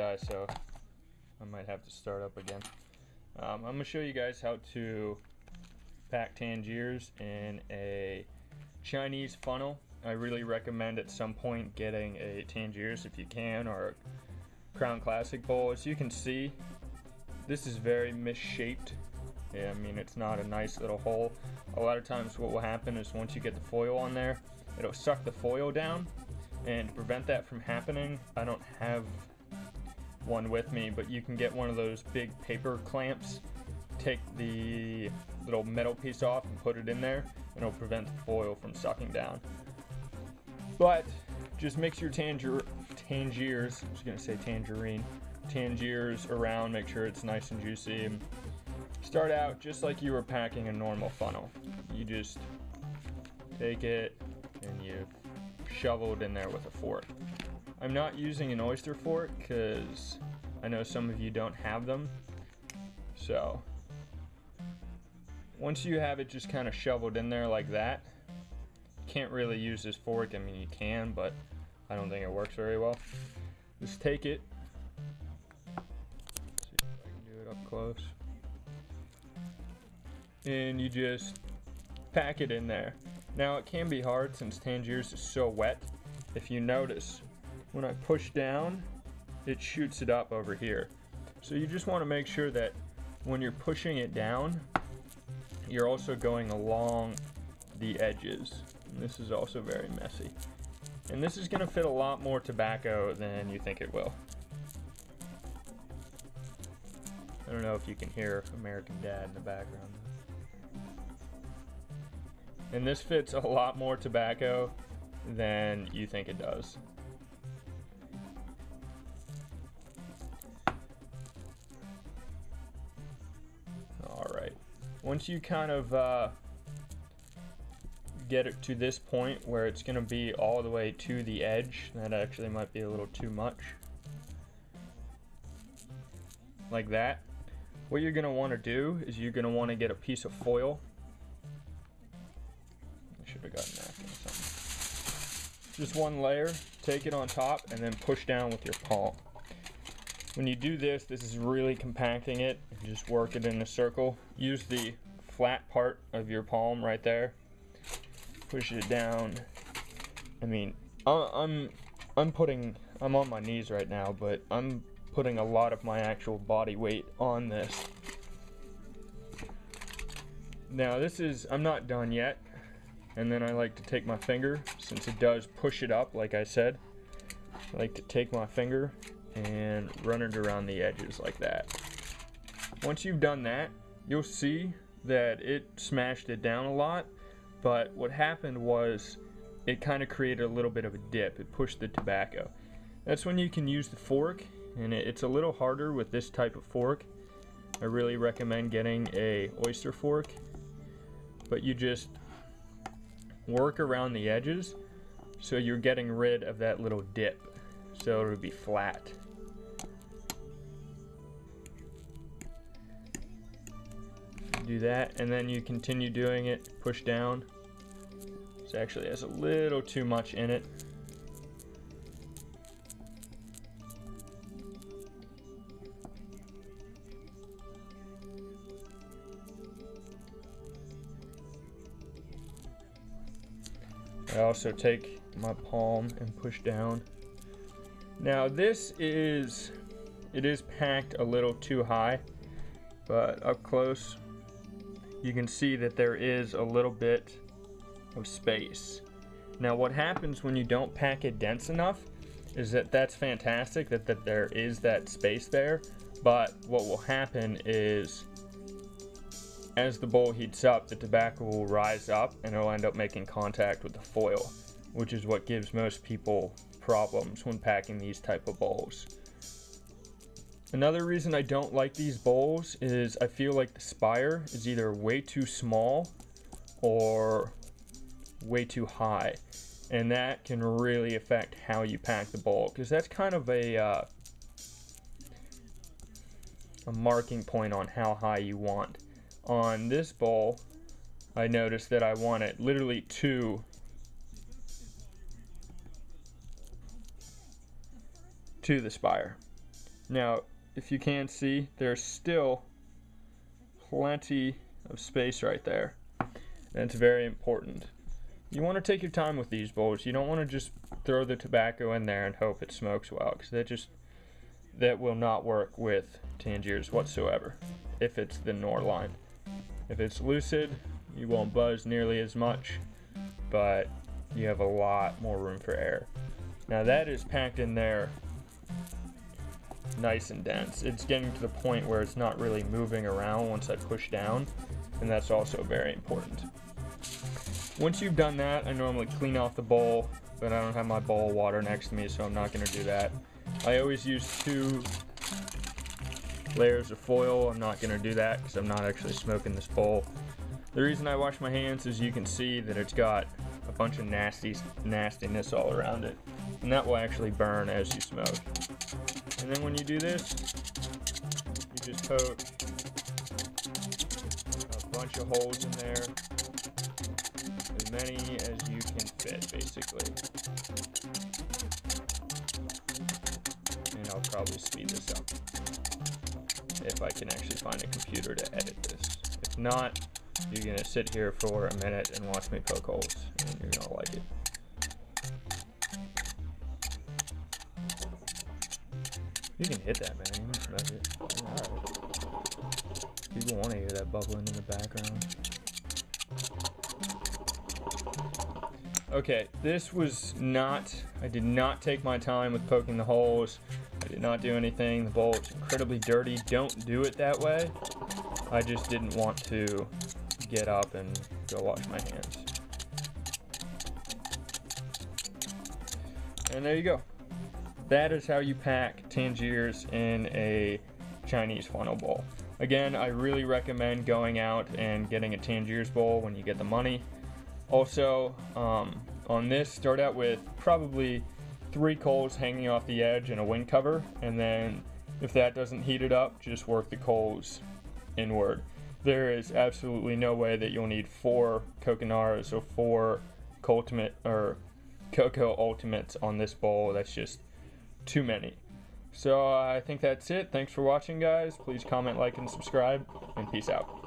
die, so I might have to start up again. I'm going to show you guys how to pack Tangiers in a Chinese funnel. I really recommend at some point getting a Tangiers if you can, or a Crown Classic bowl. As you can see, this is very misshaped. Yeah, I mean, it's not a nice little hole. A lot of times what will happen is once you get the foil on there, it'll suck the foil down. And to prevent that from happening, I don't have one with me, but you can get one of those big paper clamps, take the little metal piece off and put it in there, and it'll prevent the foil from sucking down. But just mix your Tangiers, I was gonna say tangerine, Tangiers around, make sure it's nice and juicy. And start out just like you were packing a normal funnel. You just take it and you shovel it in there with a fork. I'm not using an oyster fork because I know some of you don't have them. So once you have it just kind of shoveled in there like that, can't really use this fork. I mean, you can, but I don't think it works very well. Just take it. See if I can do it up close. And you just pack it in there. Now it can be hard since Tangiers is so wet. If you notice, when I push down, it shoots it up over here. So you just want to make sure that when you're pushing it down, you're also going along the edges. And this is also very messy. And this is going to fit a lot more tobacco than you think it will. I don't know if you can hear American Dad in the background. And this fits a lot more tobacco than you think it does. Alright, once you kind of get it to this point where it's going to be all the way to the edge, that actually might be a little too much, like that, what you're going to want to do is you're going to want to get a piece of foil. Should have gotten napkin or something. Just one layer, take it on top, and then push down with your palm. When you do this, this is really compacting it, and just work it in a circle. Use the flat part of your palm right there. Push it down. I mean, I'm on my knees right now, but I'm putting a lot of my actual body weight on this. Now I'm not done yet. And then I like to take my finger, since it does push it up, like I said. I like to take my finger and run it around the edges like that. Once you've done that, you'll see that it smashed it down a lot, but what happened was it kind of created a little bit of a dip. It pushed the tobacco. That's when you can use the fork, and it's a little harder with this type of fork. I really recommend getting a oyster fork, but you just work around the edges so you're getting rid of that little dip, so it'll be flat. Do that, and then you continue doing it. Push down. This actually has a little too much in it. I also take my palm and push down. Now it is packed a little too high, but up close you can see that there is a little bit of space. Now what happens when you don't pack it dense enough is that's fantastic that there is that space there, but what will happen is as the bowl heats up, the tobacco will rise up and it'll end up making contact with the foil, which is what gives most people problems when packing these type of bowls. Another reason I don't like these bowls is I feel like the spire is either way too small or way too high, and that can really affect how you pack the bowl, because that's kind of a marking point on how high you want. On this bowl, I noticed that I want it literally to the spire. Now, if you can see, there's still plenty of space right there, and it's very important. You want to take your time with these bowls. You don't want to just throw the tobacco in there and hope it smokes well, because that will not work with Tangiers whatsoever if it's the Nor line. If it's Lucid, you won't buzz nearly as much, but you have a lot more room for air. Now that is packed in there nice and dense. It's getting to the point where it's not really moving around once I push down, and that's also very important. Once you've done that, I normally clean off the bowl, but I don't have my bowl of water next to me, so I'm not going to do that. I always use 2 layers of foil. I'm not going to do that because I'm not actually smoking this bowl. The reason I wash my hands is you can see that it's got a bunch of nastiness all around it, and that will actually burn as you smoke. And then when you do this, you just poke a bunch of holes in there, as many as you can fit, basically. And I'll probably speed this up if I can actually find a computer to edit this. If not, you're gonna sit here for a minute and watch me poke holes, and you're gonna like it. You can hit that, man. You can smash it. Alright. People want to hear that bubbling in the background. Okay, this was not, I did not take my time with poking the holes. I did not do anything. The bowl is incredibly dirty. Don't do it that way. I just didn't want to get up and go wash my hands. And there you go. That is how you pack Tangiers in a Chinese funnel bowl. Again, I really recommend going out and getting a Tangiers bowl when you get the money. Also, on this, start out with probably 3 coals hanging off the edge and a wind cover, and then if that doesn't heat it up, just work the coals inward. There is absolutely no way that you'll need 4 Coconaras or 4 Cocoa Ultimates on this bowl. That's just too many. So I think that's it. Thanks for watching, guys. Please comment, like, and subscribe, and peace out.